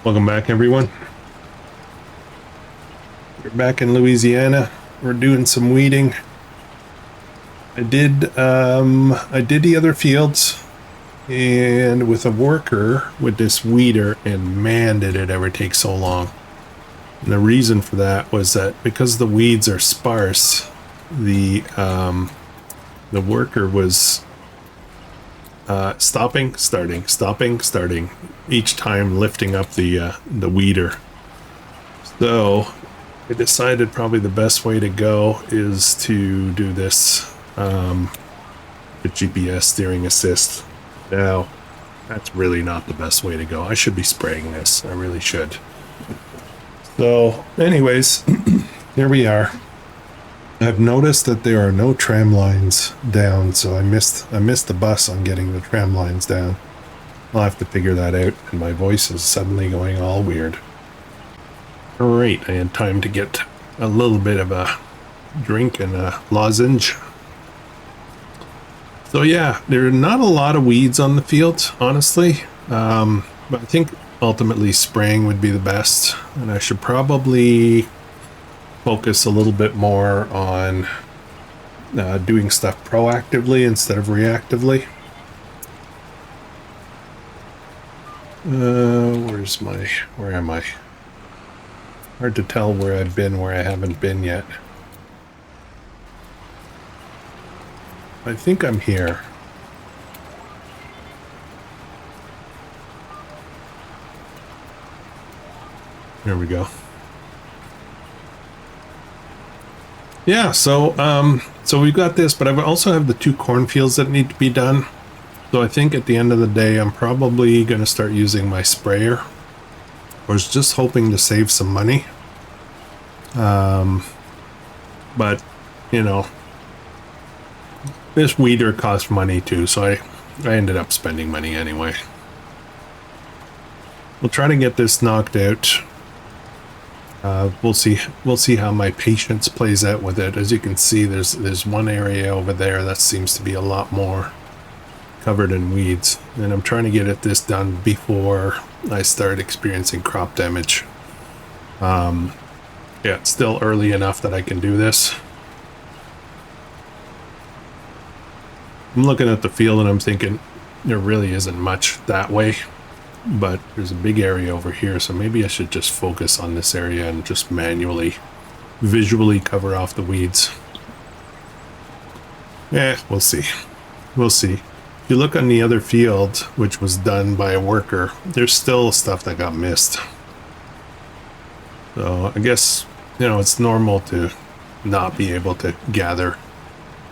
Welcome back, everyone. We're back in Louisiana. We're doing some weeding. I did the other fields, and with a worker with this weeder, and man, did it ever take so long. And the reason for that was that because the weeds are sparse, the worker was stopping, starting, each time lifting up the weeder. So I decided probably the best way to go is to do this with GPS steering assist. Now, that's really not the best way to go. I should be spraying this. I really should. So, anyways, here we are. I've noticed that there are no tram lines down, so I missed the bus on getting the tram lines down. I'll have to figure that out, and my voice is suddenly going all weird. Alright, I had time to get a little bit of a drink and a lozenge. So yeah, there are not a lot of weeds on the field, honestly. But I think ultimately spraying would be the best, and I should probably focus a little bit more on doing stuff proactively instead of reactively. Where am I? Hard to tell where I've been, where I haven't been yet. I think I'm here. There we go. Yeah, so we've got this, but I also have the 2 cornfields that need to be done. So I think at the end of the day, I'm probably going to start using my sprayer. I was just hoping to save some money. But, you know, this weeder cost money too, so I ended up spending money anyway. We'll try to get this knocked out. We'll see how my patience plays out with it. As you can see, there's one area over there that seems to be a lot more covered in weeds, and I'm trying to get this done before I start experiencing crop damage. Yeah, it's still early enough that I can do this. I'm looking at the field and I'm thinking there really isn't much that way, but there's a big area over here, so maybe I should just focus on this area and just manually, visually cover off the weeds. Yeah, we'll see. We'll see. If you look on the other field, which was done by a worker, there's still stuff that got missed. So I guess, you know, it's normal to not be able to gather.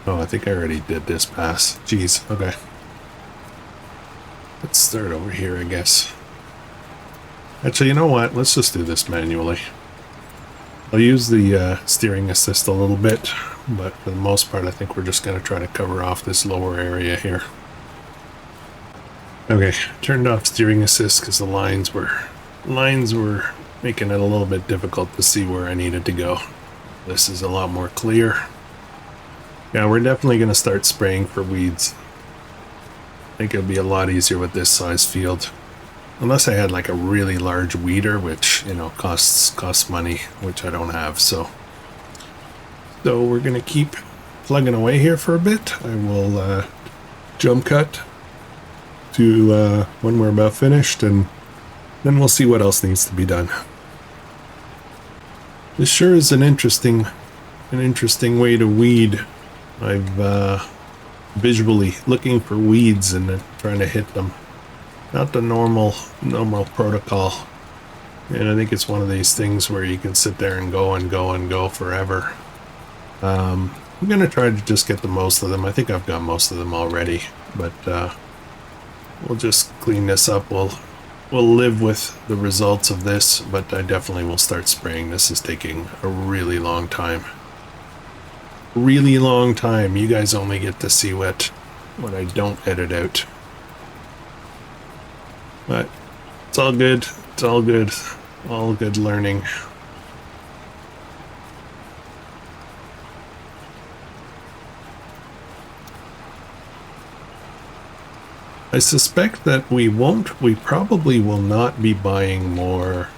Oh, I think I already did this pass. Jeez, okay. Let's start over here, I guess. Actually, you know what? Let's just do this manually. I'll use the steering assist a little bit, but for the most part, I think we're just going to try to cover off this lower area here. Okay, turned off steering assist because the lines were making it a little bit difficult to see where I needed to go. This is a lot more clear. Yeah, we're definitely going to start spraying for weeds. I think it'll be a lot easier with this size field. Unless I had like a really large weeder, which, you know, costs money, which I don't have, so we're going to keep plugging away here for a bit. I will jump cut to when we're about finished, and then we'll see what else needs to be done. This sure is an interesting way to weed. I've visually looking for weeds and then trying to hit them. Not the normal protocol. And I think it's one of these things where you can sit there and go forever. I'm gonna try to just get the most of them. I think I've got most of them already, but we'll just clean this up. We'll live with the results of this, but I definitely will start spraying. This is taking a really long time. Really long time. You guys only get to see what I don't edit out. But it's all good. It's all good. All good learning. I I suspect that we probably will not be buying more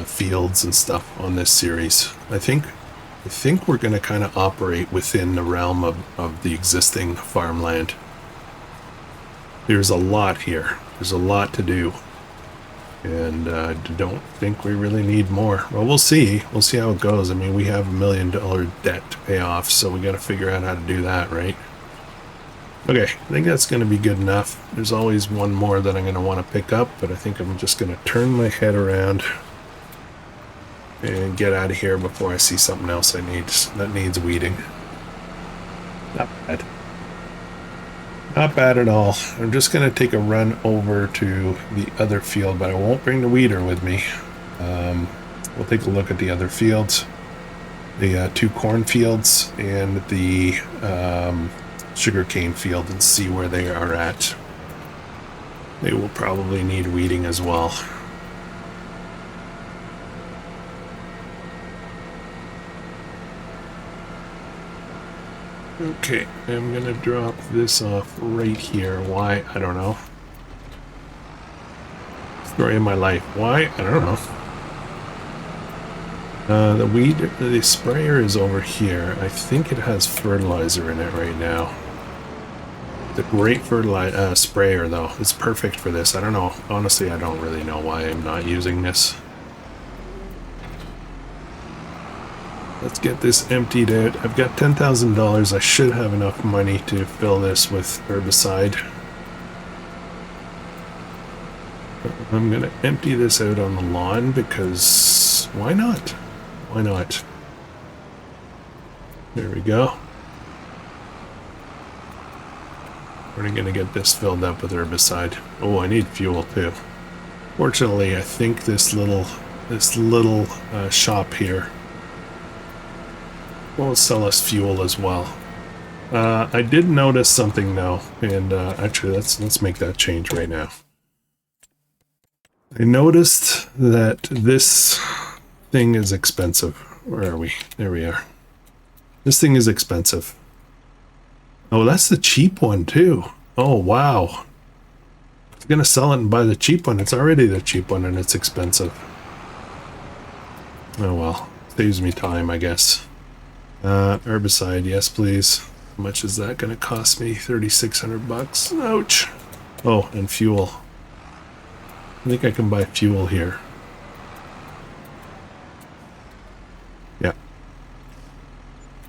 fields and stuff on this series. I think we're going to kind of operate within the realm of the existing farmland. There's a lot here. There's a lot to do. And I don't think we really need more. Well, we'll see. We'll see how it goes. I mean, we have $1 million debt to pay off, so we got to figure out how to do that, right? Okay, I think that's going to be good enough. There's always one more that I'm going to want to pick up, but I think I'm just going to turn my head around and get out of here before I see something else that needs weeding. Not bad. Not bad at all. I'm just going to take a run over to the other field, but I won't bring the weeder with me. We'll take a look at the other fields. The 2 corn fields and the sugarcane field, and see where they are at. They will probably need weeding as well. Okay, I'm gonna drop this off right here. Why? I don't know. Story of my life. Why? I don't know. The sprayer is over here. I think it has fertilizer in it right now. The great fertilizer sprayer, though. It's perfect for this. I don't know. Honestly, I don't really know why I'm not using this. Let's get this emptied out. I've got $10,000. I should have enough money to fill this with herbicide. I'm going to empty this out on the lawn because why not? Why not? There we go. We're going to get this filled up with herbicide. Oh, I need fuel too. Fortunately, I think this little shop here will sell us fuel as well. I did notice something though, and actually let's make that change right now. I noticed that this thing is expensive. Where are we? There we are. This thing is expensive. Oh, that's the cheap one too. Oh, wow. I was gonna sell it and buy the cheap one. It's already the cheap one and it's expensive. Oh well, saves me time, I guess. Herbicide, yes please. How much is that gonna cost me? 3,600 bucks. Ouch. Oh, and fuel. I think I can buy fuel here. Yeah.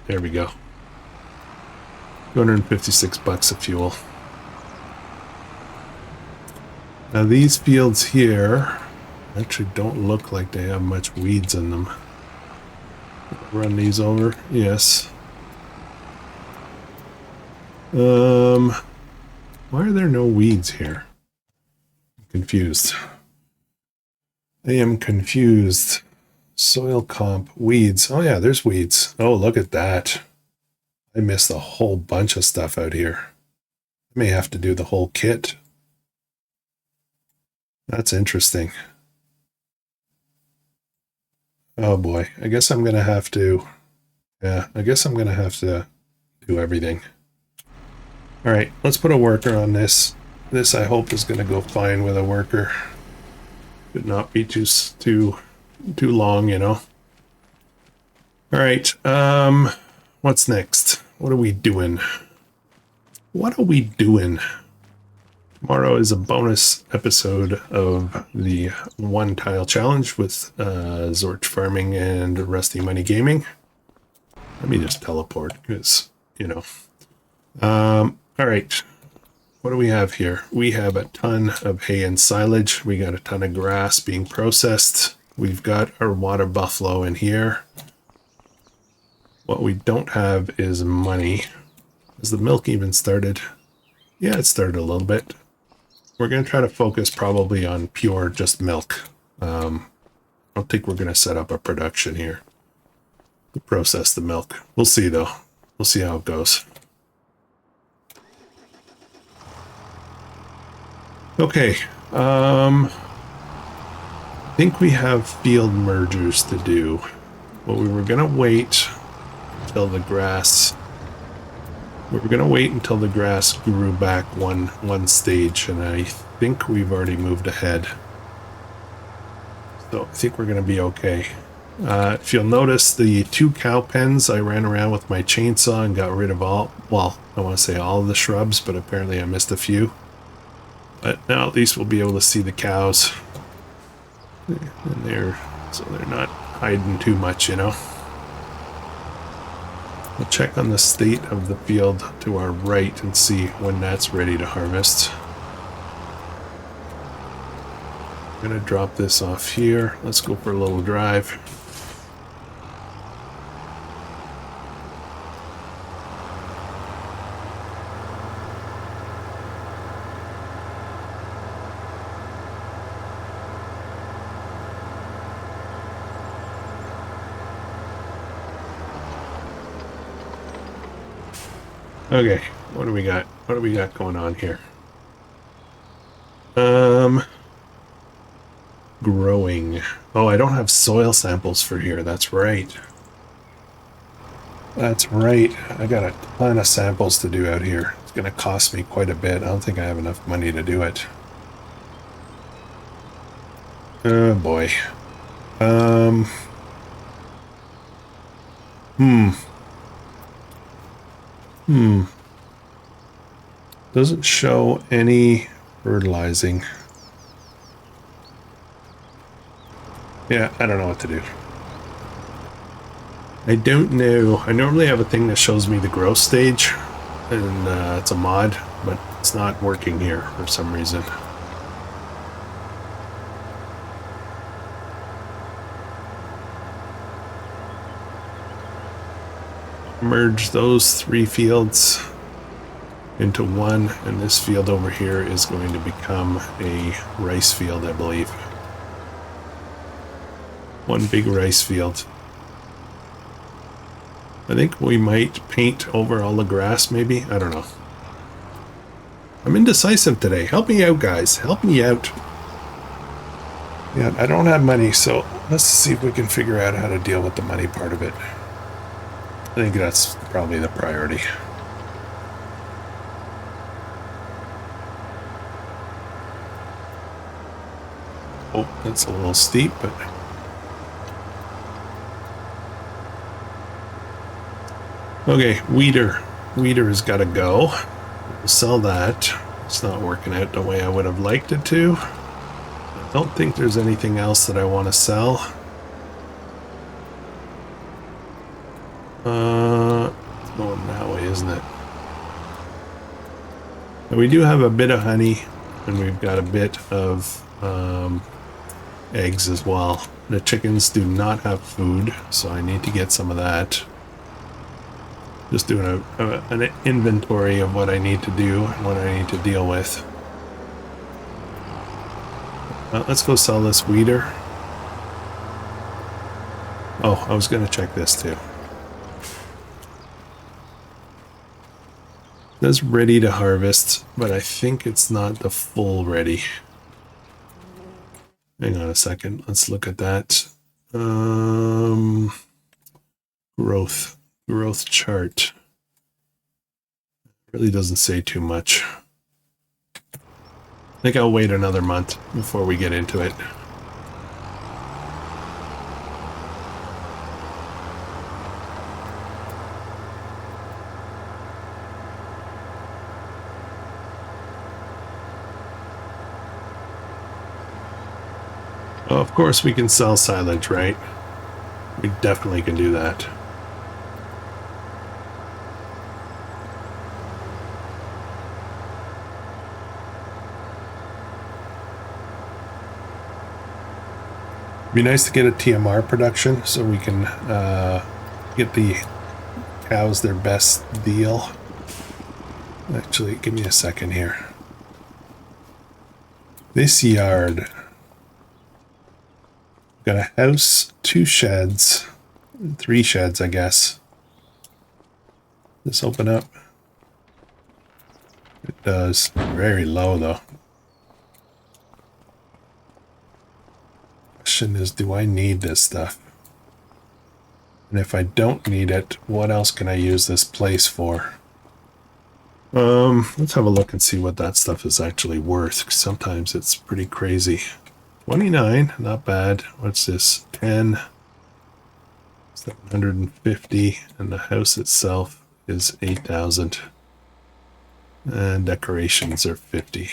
There we go. 256 bucks of fuel. Now these fields here actually don't look like they have much weeds in them. Run these over. Yes. Why are there no weeds here? I'm confused. I am confused. Soil comp, weeds. Oh yeah, there's weeds. Oh, look at that. I missed a whole bunch of stuff out here. I may have to do the whole kit. That's interesting. Oh boy, I guess I'm gonna have to, I guess I'm gonna have to do everything. All right, let's put a worker on this. This I hope is gonna go fine with a worker. Should not be too long, you know. All right, what's next? What are we doing? What are we doing? Tomorrow is a bonus episode of the One Tile Challenge with Zorch Farming and Rusty Money Gaming. Let me just teleport because, you know. All right. What do we have here? We have a ton of hay and silage. We got a ton of grass being processed. We've got our water buffalo in here. What we don't have is money. Has the milk even started? Yeah, it started a little bit. We're going to try to focus probably on pure just milk. I don't think we're going to set up a production here to process the milk. We'll see though. We'll see how it goes. Okay. I think we have field mergers to do. But we were going to wait until the grass We're going to wait until the grass grew back one stage, and I think we've already moved ahead. So I think we're going to be okay. If you'll notice, the 2 cow pens, I ran around with my chainsaw and got rid of all, well, I want to say all of the shrubs, but apparently I missed a few. But now at least we'll be able to see the cows. And so they're not hiding too much, you know. We'll check on the state of the field to our right and see when that's ready to harvest. I'm going to drop this off here. Let's go for a little drive. Okay, what do we got? What do we got going on here? Growing. Oh, I don't have soil samples for here. That's right. That's right. I got a ton of samples to do out here. It's going to cost me quite a bit. I don't think I have enough money to do it. Oh, boy. Doesn't show any fertilizing. Yeah, I don't know what to do. I don't know. I normally have a thing that shows me the growth stage, and it's a mod, but it's not working here for some reason. Merge those 3 fields into one, and this field over here is going to become a rice field, I believe. One big rice field. I think we might paint over all the grass, maybe? I don't know. I'm indecisive today. Help me out, guys. Help me out. Yeah, I don't have money, so let's see if we can figure out how to deal with the money part of it. I think that's probably the priority. Oh, that's a little steep, but... Okay, weeder. Weeder has got to go. We'll sell that. It's not working out the way I would have liked it to. I don't think there's anything else that I want to sell. It's going that way, isn't it? And we do have a bit of honey, and we've got a bit of eggs as well. The chickens do not have food, so I need to get some of that. Just doing an inventory of what I need to do and what I need to deal with. Let's go sell this weeder. Oh, I was going to check this too. That's ready to harvest, but I think it's not the full ready. Hang on a second. Let's look at that. Growth chart. Really doesn't say too much. I think I'll wait another month before we get into it. Well, of course we can sell silage, right? We definitely can do that. Be nice to get a TMR production so we can get the cows their best deal. Actually, give me a second here. This yard. Got a house, 2 sheds, 3 sheds, I guess. This open up? It does. Very low though. Question is, do I need this stuff? And if I don't need it, what else can I use this place for? Let's have a look and see what that stuff is actually worth. 'Cause sometimes it's pretty crazy. 29, not bad. What's this? 10, 750, and the house itself is 8,000. And decorations are 50.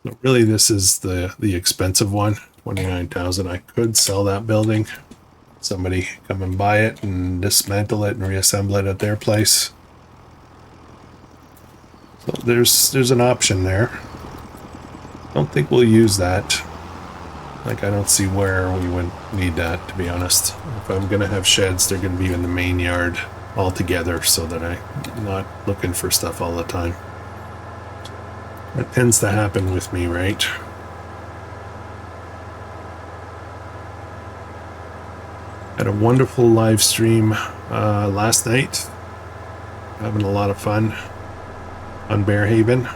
So really, this is the expensive one, 29,000. I could sell that building. Somebody come and buy it and dismantle it and reassemble it at their place. So there's an option there. Don't think we'll use that. Like, I don't see where we would need that, to be honest. If I'm gonna have sheds, they're gonna be in the main yard altogether, so that I'm not looking for stuff all the time. That tends to happen with me, right? Had a wonderful live stream last night. Having a lot of fun on Bearhaven.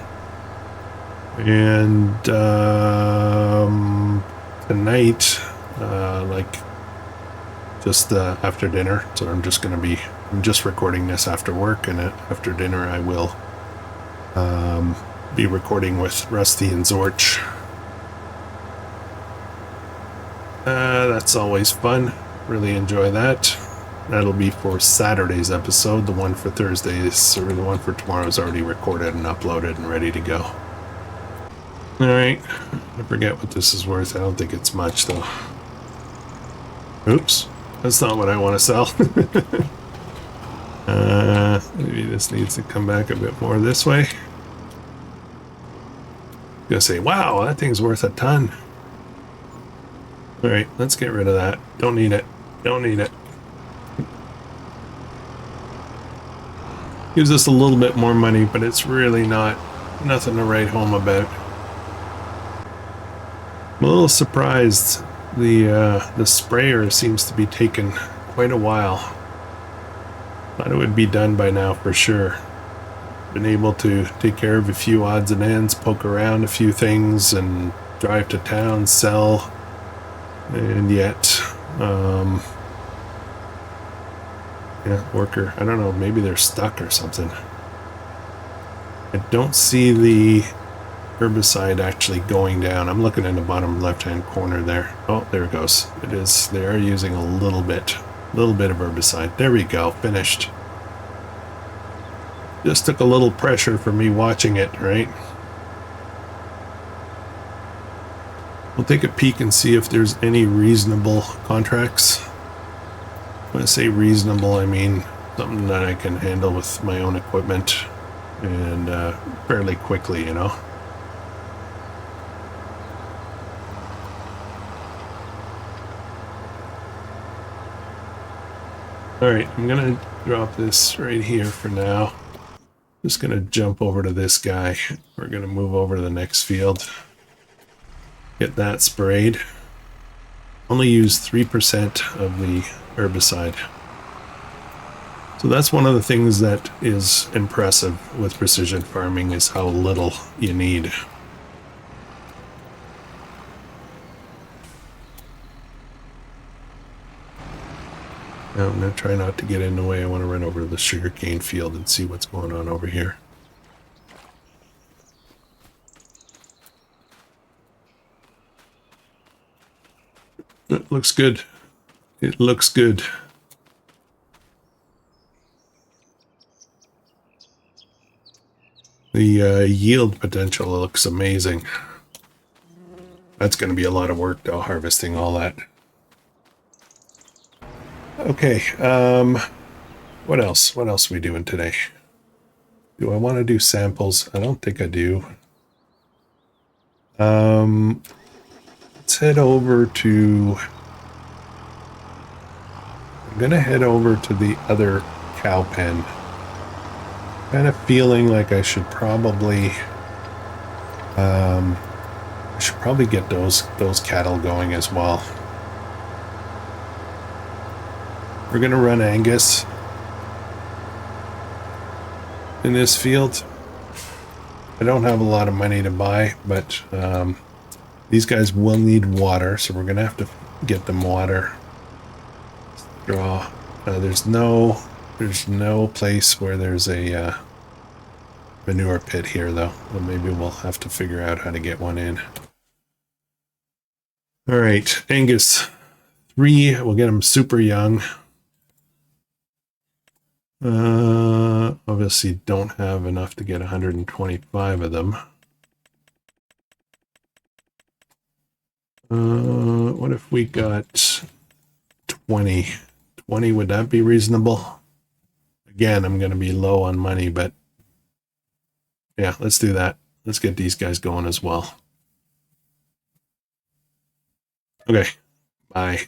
And tonight, like just after dinner, so I'm just recording this after work, and after dinner I will be recording with Rusty and Zorch. That's always fun. Really enjoy that. That'll be for Saturday's episode. The one for Thursday's, or the one for tomorrow, is already recorded and uploaded and ready to go. Alright, I forget what this is worth. I don't think it's much, though. Oops, that's not what I want to sell. Maybe this needs to come back a bit more this way. I'm gonna say, wow, that thing's worth a ton. Alright, let's get rid of that. Don't need it. Don't need it. Gives us a little bit more money, but it's really nothing to write home about. I'm a little surprised. The sprayer seems to be taking quite a while. Thought it would be done by now for sure. Been able to take care of a few odds and ends, poke around a few things, and drive to town, sell, and yet, yeah, worker. I don't know. Maybe they're stuck or something. I don't see the herbicide actually going down. I'm looking in the bottom left-hand corner there. Oh, there it goes. It is. They are using a little bit of herbicide. There we go. Finished. Just took a little pressure for me watching it, right? We'll take a peek and see if there's any reasonable contracts. When I say reasonable, I mean something that I can handle with my own equipment and fairly quickly, you know. Alright, I'm gonna drop this right here for now. Just gonna jump over to this guy. We're gonna move over to the next field. Get that sprayed. Only use 3% of the herbicide. So that's one of the things that is impressive with precision farming, is how little you need. Now I'm going to try not to get in the way. I want to run over to the sugarcane field and see what's going on over here. It looks good. It looks good. The yield potential looks amazing. That's going to be a lot of work, though, harvesting all that. Okay, what else? What else are we doing today? Do I want to do samples? I don't think I do. Let's head over to... I'm gonna head over to the other cow pen. Kind of feeling like I should probably get those cattle going as well. We're gonna run Angus in this field. I don't have a lot of money to buy, but these guys will need water, so we're gonna have to get them water. Draw. There's no place where there's a manure pit here, though. Well, maybe we'll have to figure out how to get one in. All right, Angus 3. We'll get him super young. Obviously don't have enough to get 125 of them. What if we got 20? 20, would that be reasonable? Again, I'm going to be low on money, but yeah, let's do that. Let's get these guys going as well. Okay, bye.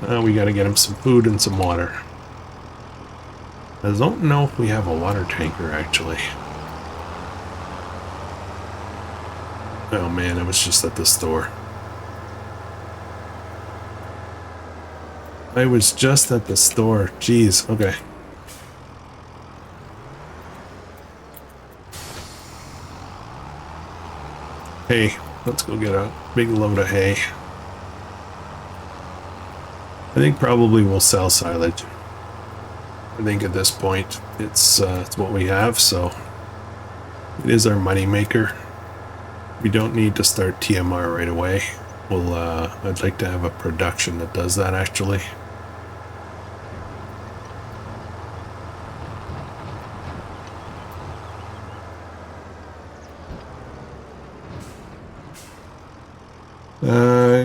We got to get them some food and some water. I don't know if we have a water tanker, actually. Oh man, I was just at the store. I was just at the store. Jeez, okay. Hey, let's go get a big load of hay. I think probably we'll sell silage. I think at this point it's what we have, so it is our money maker. We don't need to start TMR right away. We'll I'd like to have a production that does that actually.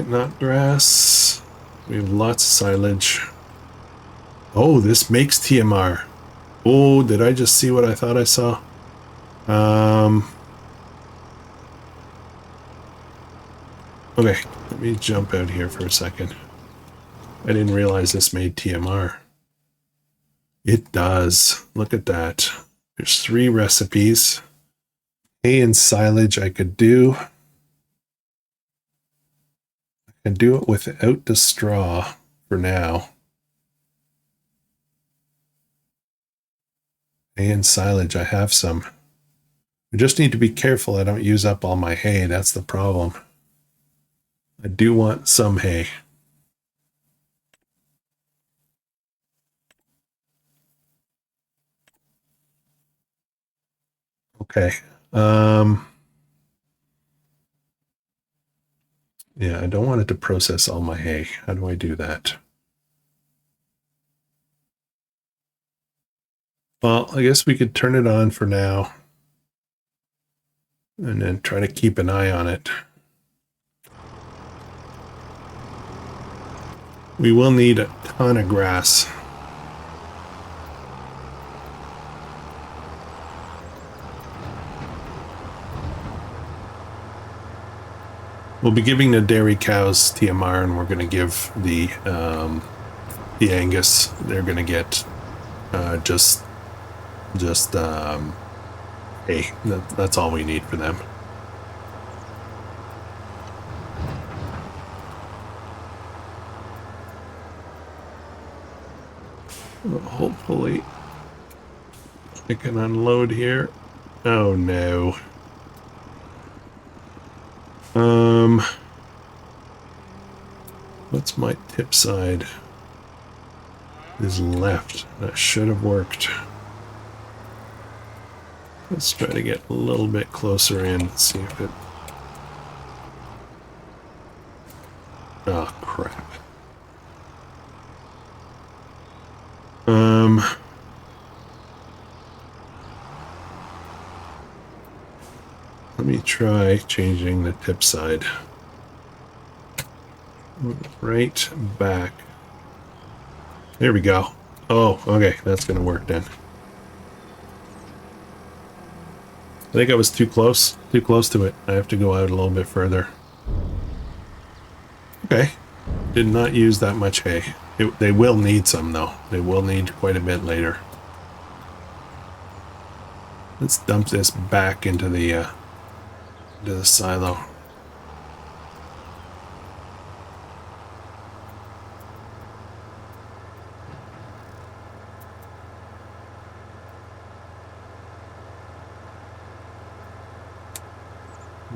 Not grass. We have lots of silage. Oh, this makes TMR. Oh, did I just see what I thought I saw? Okay, let me jump out here for a second. I didn't realize this made TMR. It does. Look at that. There's 3 recipes. Hay and silage I could do. I can do it without the straw for now. Hay and silage, I have some. I just need to be careful I don't use up all my hay. That's the problem. I do want some hay. Okay. Yeah, I don't want it to process all my hay. How do I do that? Well, I guess we could turn it on for now. And then try to keep an eye on it. We will need a ton of grass. We'll be giving the dairy cows TMR, and we're going to give the Angus. They're going to get just hay. That's all we need for them. Well, hopefully I can unload here. Oh no. What's my tip side? Is left. That should have worked. Let's try to get a little bit closer in, see if it... Oh, crap. Let me try changing the tip side. Right back. There we go. Oh, okay, that's gonna work then. I think I was too close to it. I have to go out a little bit further. Okay, did not use that much hay. They will need some though. They will need quite a bit later. Let's dump this back into the silo.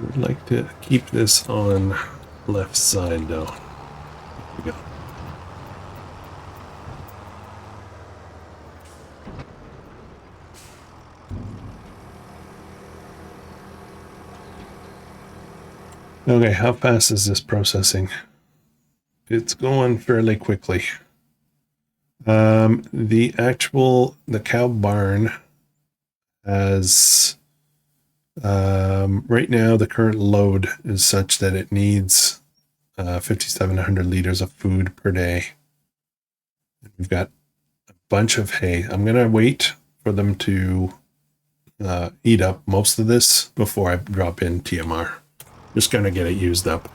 Would like to keep this on left side though. There we go. Okay, how fast is this processing? It's going fairly quickly. The cow barn has, right now the current load is such that it needs 5,700 liters of food per day. We've got a bunch of hay. I'm going to wait for them to eat up most of this before I drop in TMR. Just going to get it used up.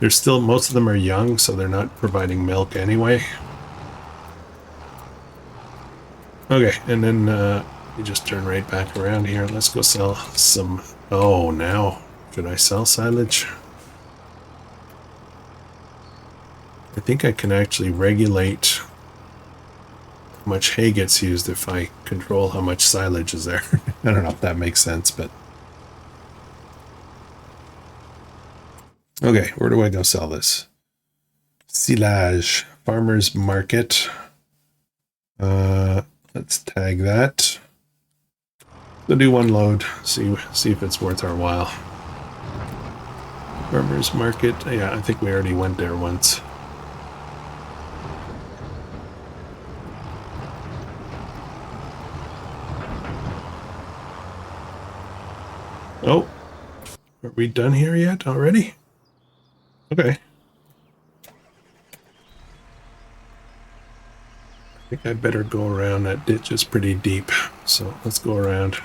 There's still, most of them are young, so they're not providing milk anyway. Okay, and then you just turn right back around here. Let's go sell some. Oh, now should I sell silage? I think I can actually regulate how much hay gets used if I control how much silage is there. I don't know if that makes sense, but okay, where do I go sell this? Silage, farmer's market. Let's tag that. So do one load, see if it's worth our while. Farmer's market. Yeah, I think we already went there once. Oh, are we done here yet already? Okay. I think I better go around. That ditch is pretty deep, so let's go around.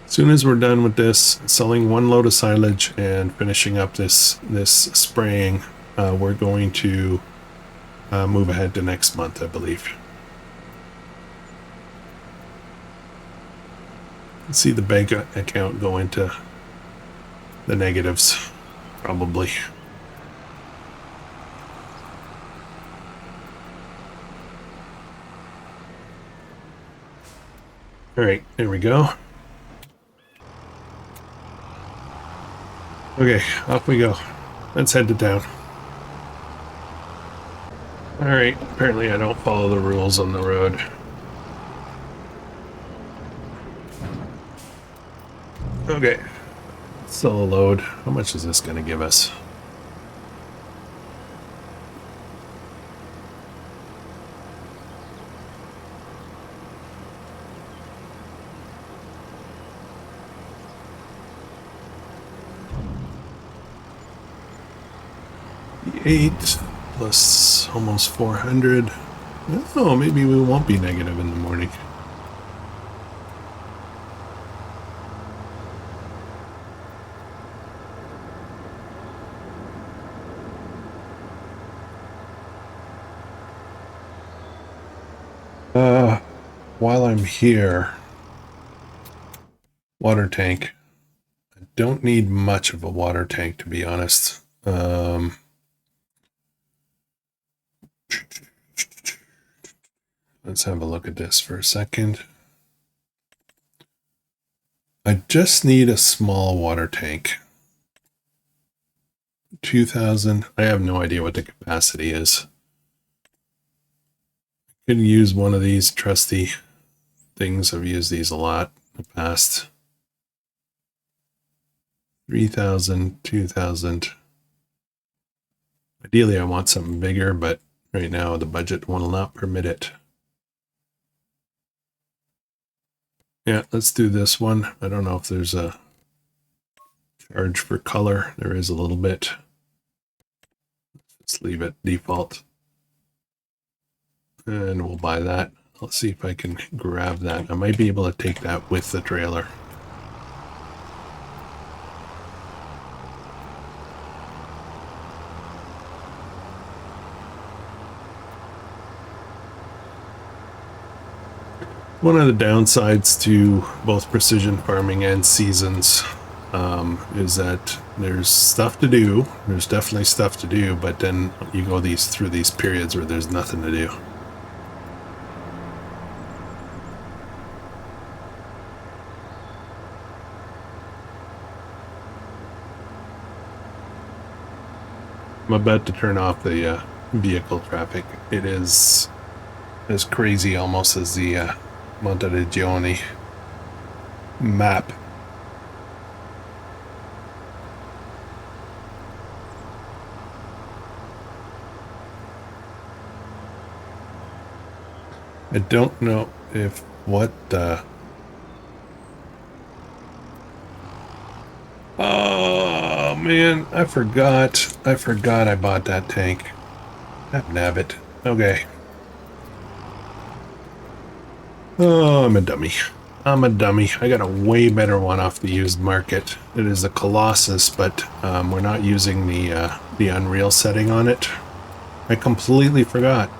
As soon as we're done with this, selling one load of silage and finishing up this spraying, we're going to move ahead to next month, I believe. See the bank account go into the negatives, probably. All right, there we go. Okay, off we go. Let's head to town. All right, apparently I don't follow the rules on the road. Okay, sell a load. How much is this going to give us? Eight plus almost 400. Oh, maybe we won't be negative in the morning. While I'm here, water tank. I don't need much of a water tank, to be honest. Let's have a look at this for a second. I just need a small water tank. 2,000. I have no idea what the capacity is. Could use one of these trusty things. I've used these a lot in the past. 3,000, 2,000. Ideally, I want something bigger, but right now the budget will not permit it. Yeah, let's do this one. I don't know if there's a charge for color. There is a little bit. Let's leave it default. And we'll buy that. Let's see if I can grab that. I might be able to take that with the trailer. One of the downsides to both precision farming and seasons is that there's stuff to do. There's definitely stuff to do, but then you go through these periods where there's nothing to do. I'm about to turn off the vehicle traffic. It is as crazy almost as the Monteriggioni map. I don't know if what the... Oh man, I forgot I bought that tank. Nabbit. Okay. Oh, I'm a dummy. I got a way better one off the used market. It is a Colossus, but we're not using the Unreal setting on it. I completely forgot.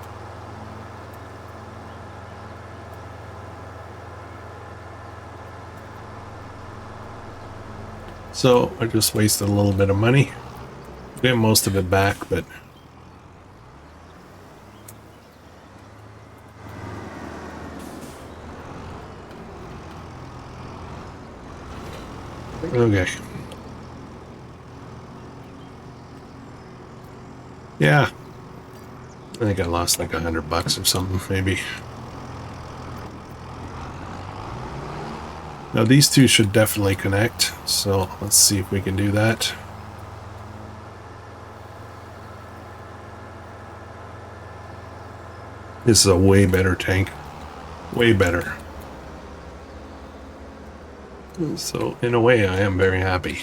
So I just wasted a little bit of money. Get most of it back, but okay. Yeah. I think I lost like $100 or something, maybe. Now these two should definitely connect, so let's see if we can do that. This is a way better tank. Way better. So in a way, I am very happy.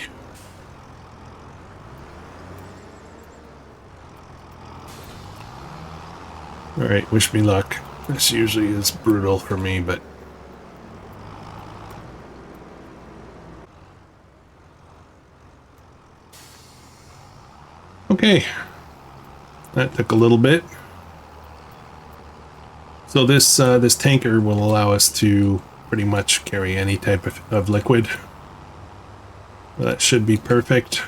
Alright, wish me luck. This usually is brutal for me, but... Okay. That took a little bit. So this tanker will allow us to pretty much carry any type of liquid. That should be perfect.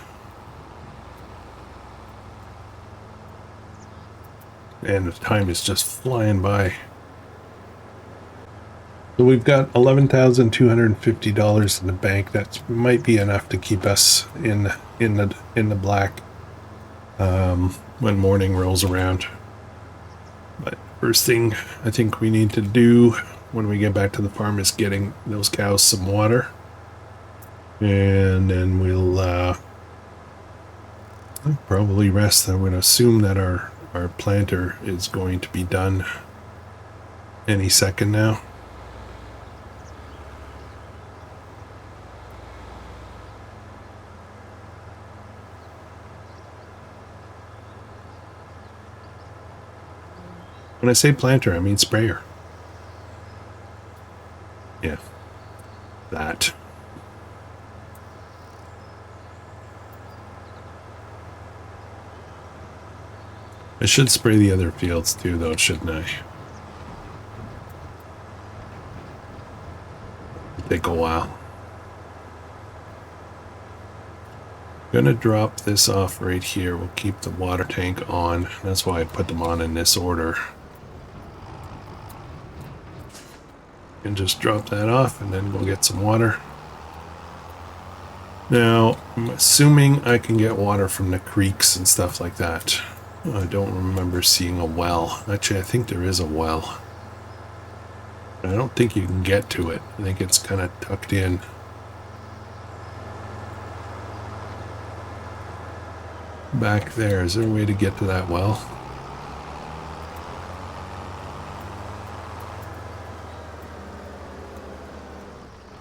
And the time is just flying by. So we've got $11,250 in the bank. That might be enough to keep us in the black when morning rolls around. But first thing I think we need to do when we get back to the farm is getting those cows some water, and then we'll probably rest. I'm going to assume that our planter is going to be done any second now. When I say planter, I mean sprayer. Yeah, that. I should spray the other fields too, though, shouldn't I? It'll take a while. Gonna drop this off right here. We'll keep the water tank on. That's why I put them on in this order. And just drop that off and then go get some water. Now, I'm assuming I can get water from the creeks and stuff like that. I don't remember seeing a well. Actually, I think there is a well. But I don't think you can get to it. I think it's kind of tucked in. Back there. Is there a way to get to that well?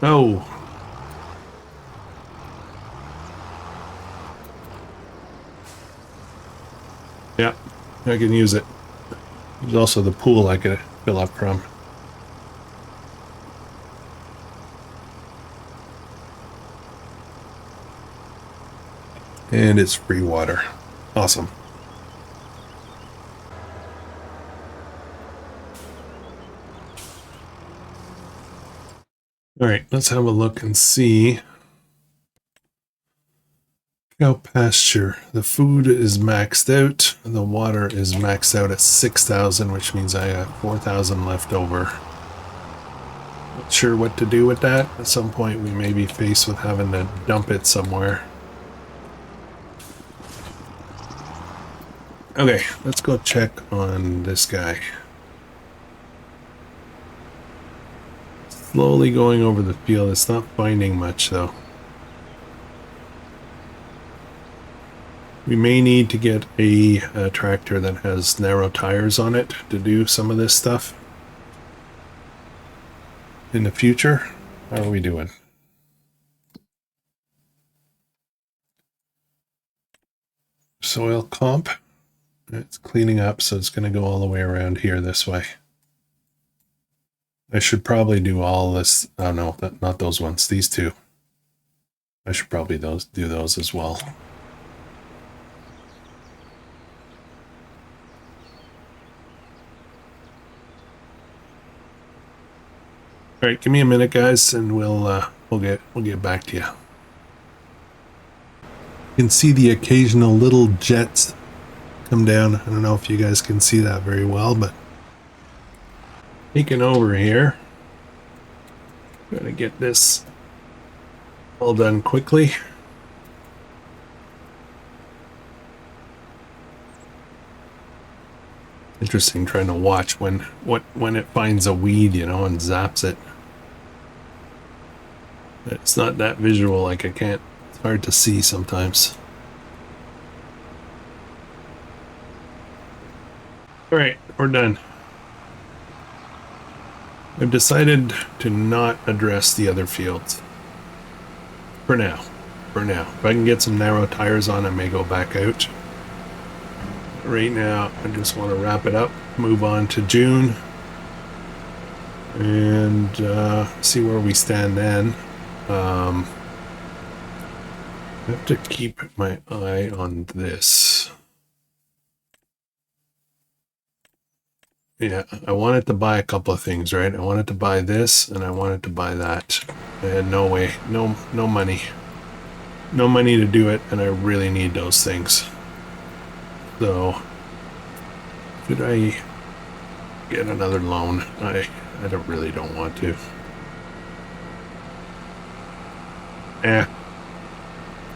Oh. Yeah, I can use it. There's also the pool I could fill up from. And it's free water. Awesome. All right, let's have a look and see. Cow pasture. The food is maxed out. The water is maxed out at 6,000, which means I have 4,000 left over. Not sure what to do with that. At some point, we may be faced with having to dump it somewhere. Okay, let's go check on this guy. slowly going over the field. It's not finding much though. We may need to get a tractor that has narrow tires on it to do some of this stuff in the future. How are we doing? Soil comp. It's cleaning up, so it's going to go all the way around here this way. I should probably do all this. Oh no, not those ones. These two. I should probably do those as well. All right, give me a minute, guys, and we'll get back to you. You can see the occasional little jets come down. I don't know if you guys can see that very well, but taking over here. Gotta get this all done quickly. Interesting trying to watch when it finds a weed, you know, and zaps it. It's not that visual, like it's hard to see sometimes. All right, we're done. I've decided to not address the other fields. For now. If I can get some narrow tires on, I may go back out. Right now, I just want to wrap it up, move on to June, and see where we stand then. I have to keep my eye on this. Yeah, I wanted to buy a couple of things, right? I wanted to buy this, and I wanted to buy that. I had no way, no money. No money to do it, and I really need those things. So, could I get another loan? I really don't want to.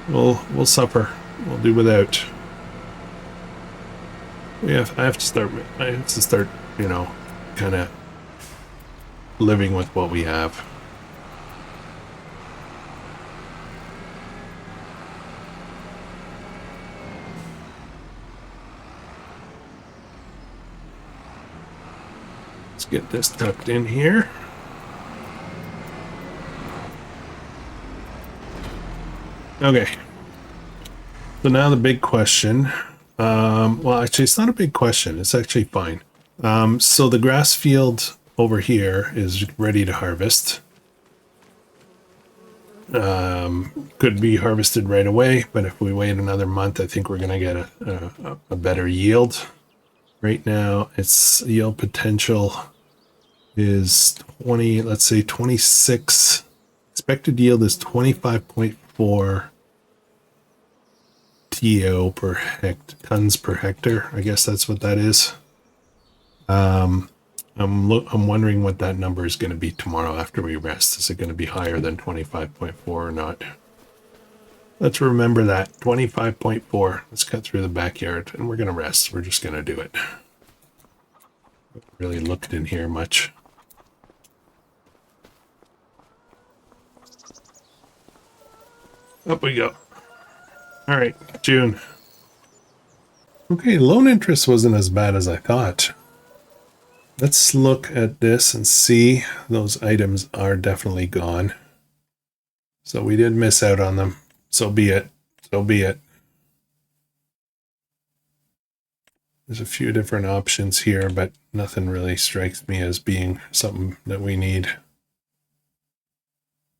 We'll suffer. We'll do without. I have to start, you know, kind of living with what we have. Let's get this tucked in here. Okay. So now the big question. Well, actually, it's not a big question. It's actually fine. So the grass field over here is ready to harvest. Could be harvested right away, but if we wait another month, I think we're going to get a better yield. Right now, its yield potential is 20, let's say 26. Expected yield is 25.4 TO per tons per hectare. I guess that's what that is. I'm wondering what that number is going to be tomorrow after we rest. Is it going to be higher than 25.4 or not? Let's remember that 25.4. Let's cut through the backyard, and we're going to rest. We're just going to do it. Haven't really looked in here much. Up we go. All right, June. Okay, loan interest wasn't as bad as I thought. Let's look at this and see. Those items are definitely gone. So we did miss out on them. So be it. So be it. There's a few different options here, but nothing really strikes me as being something that we need.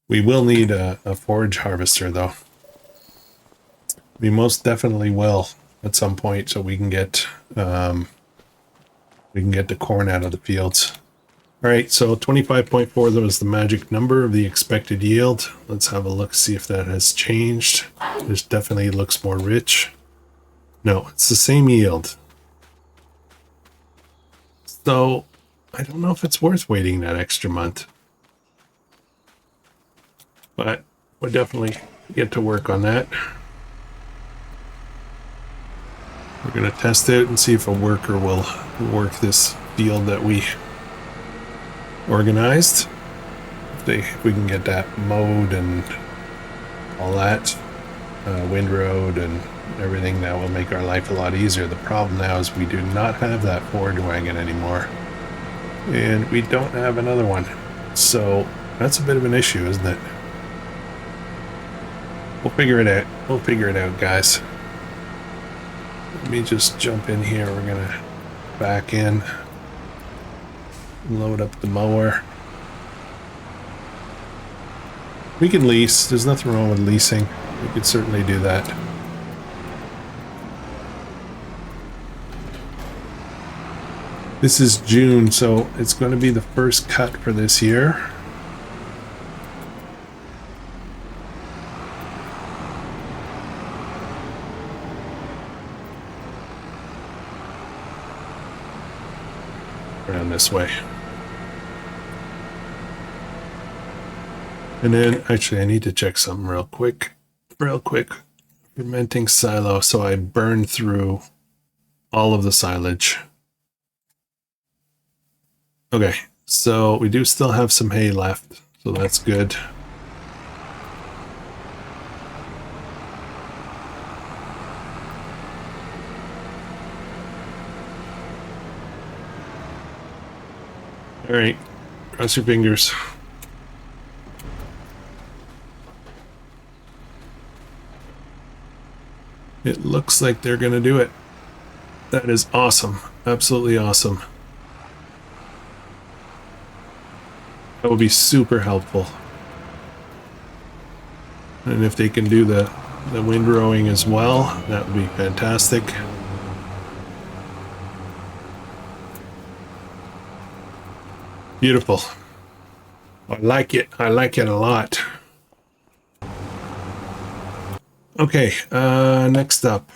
We will need a forage harvester, though. We most definitely will at some point, so we can get the corn out of the fields. All right, so 25.4, that was the magic number of the expected yield. Let's have a look, see if that has changed. This definitely looks more rich. No, it's the same yield. So I don't know if it's worth waiting that extra month. But we'll definitely get to work on that. We're going to test it and see if a worker will work this field that we organized. if we can get that mowed and all that, windrowed and everything, that will make our life a lot easier. The problem now is we do not have that forage wagon anymore, and we don't have another one, so that's a bit of an issue, isn't it? We'll figure it out. We'll figure it out, guys. Let me just jump in here. We're gonna back in, load up the mower. We can lease. There's nothing wrong with leasing. We could certainly do that. This is June, so it's going to be the first cut for this year. Around this way. And then, actually, I need to check something real quick. Fermenting silo, so I burned through all of the silage. Okay, so we do still have some hay left, so that's good. All right, cross your fingers. It looks like they're gonna do it. That is awesome. Absolutely awesome. That would be super helpful. And if they can do the windrowing as well, that would be fantastic. Beautiful. I like it. I like it a lot. Okay, next up.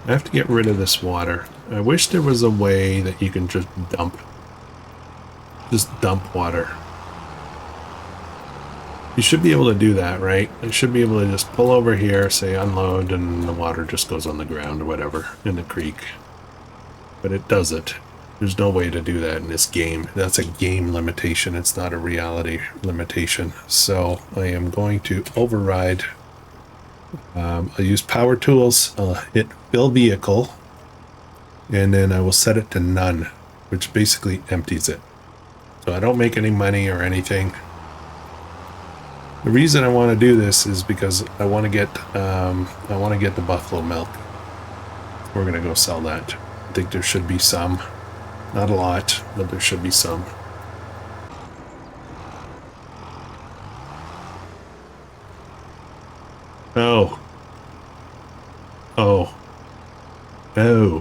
I have to get rid of this water. I wish there was a way that you can just dump water. You should be able to do that, right? You should be able to just pull over here, say unload, and the water just goes on the ground or whatever in the creek. But it doesn't. There's no way to do that in this game. That's a game limitation. It's not a reality limitation. So I am going to override. I'll use power tools. I'll hit fill vehicle. And then I will set it to none, which basically empties it. So I don't make any money or anything. The reason I want to do this is because I want to get the buffalo milk. We're gonna go sell that. I think there should be some. Not a lot, but there should be some. Oh. Oh. Oh.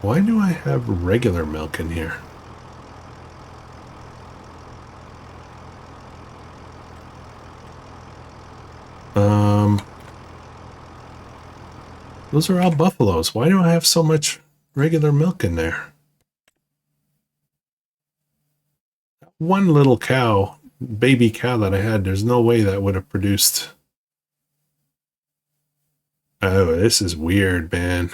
Why do I have regular milk in here? Those are all buffaloes. Why do I have so much regular milk in there? One little cow, baby cow that I had, there's no way that would have produced. Oh, this is weird, man.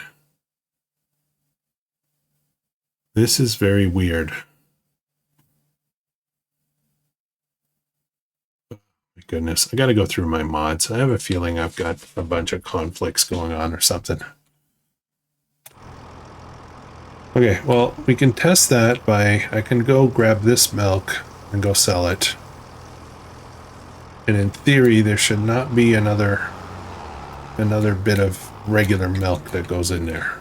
This is very weird. Goodness, I gotta go through my mods. I have a feeling I've got a bunch of conflicts going on or something. Okay, well, we can test that by, I can go grab this milk and go sell it. And in theory, there should not be another bit of regular milk that goes in there.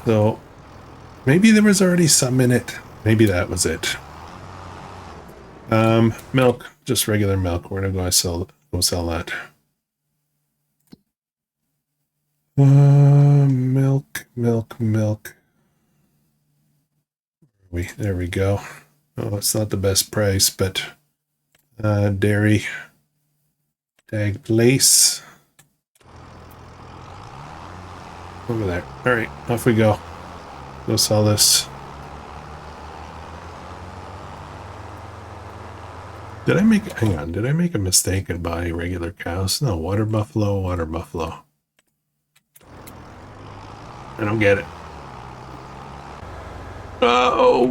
So, maybe there was already some in it. Maybe that was it. Milk, just regular milk. We're gonna go sell that. Milk. There we go. Oh, it's not the best price, but dairy tag place over there. All right, off we go. Go sell this. Hang on, did I make a mistake and buy regular cows? No, water buffalo. I don't get it. Oh!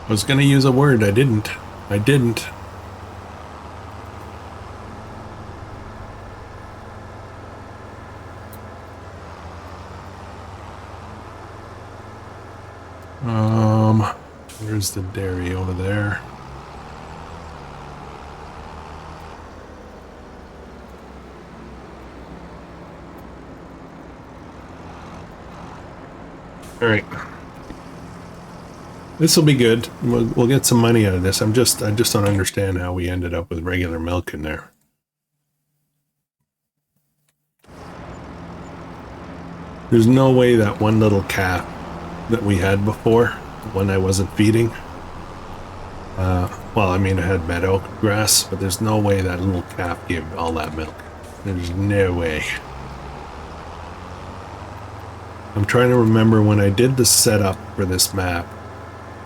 I was gonna use a word. I didn't. I didn't. Where's the dairy over there? All right. This will be good. We'll get some money out of this. I just don't understand how we ended up with regular milk in there. There's no way that one little calf that we had before, when I wasn't feeding, well, I mean, I had meadow grass, but there's no way that little calf gave all that milk. There's no way. I'm trying to remember when I did the setup for this map.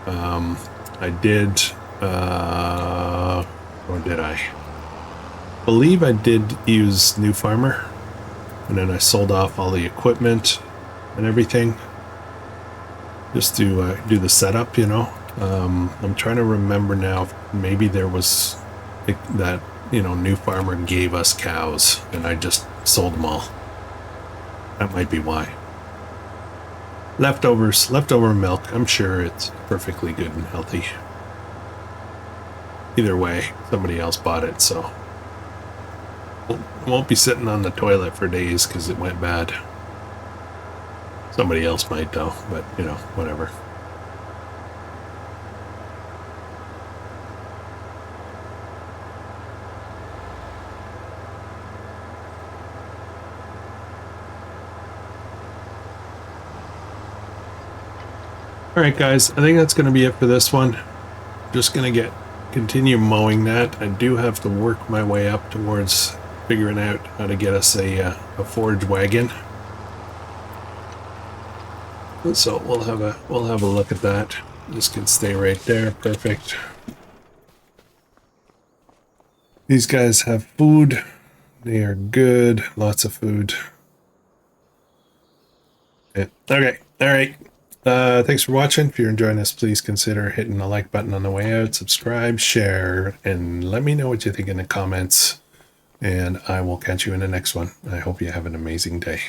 I did, or did I? Believe I did use New Farmer, and then I sold off all the equipment and everything just to do the setup, you know. I'm trying to remember now if maybe there was that, you know, New Farmer gave us cows and I just sold them all. That might be why. Leftover milk. I'm sure it's perfectly good and healthy. Either way, somebody else bought it, so it won't be sitting on the toilet for days because it went bad. Somebody else might though, but you know, whatever. All right, guys, I think that's going to be it for this one. Just going to continue mowing that. I do have to work my way up towards figuring out how to get us a forage wagon. So we'll have a look at that. This can stay right there. Perfect. These guys have food. They are good. Lots of food. Yeah. Okay. All right. Thanks for watching. If you're enjoying this, please consider hitting the like button on the way out, subscribe, share, and let me know what you think in the comments. And I will catch you in the next one. I hope you have an amazing day.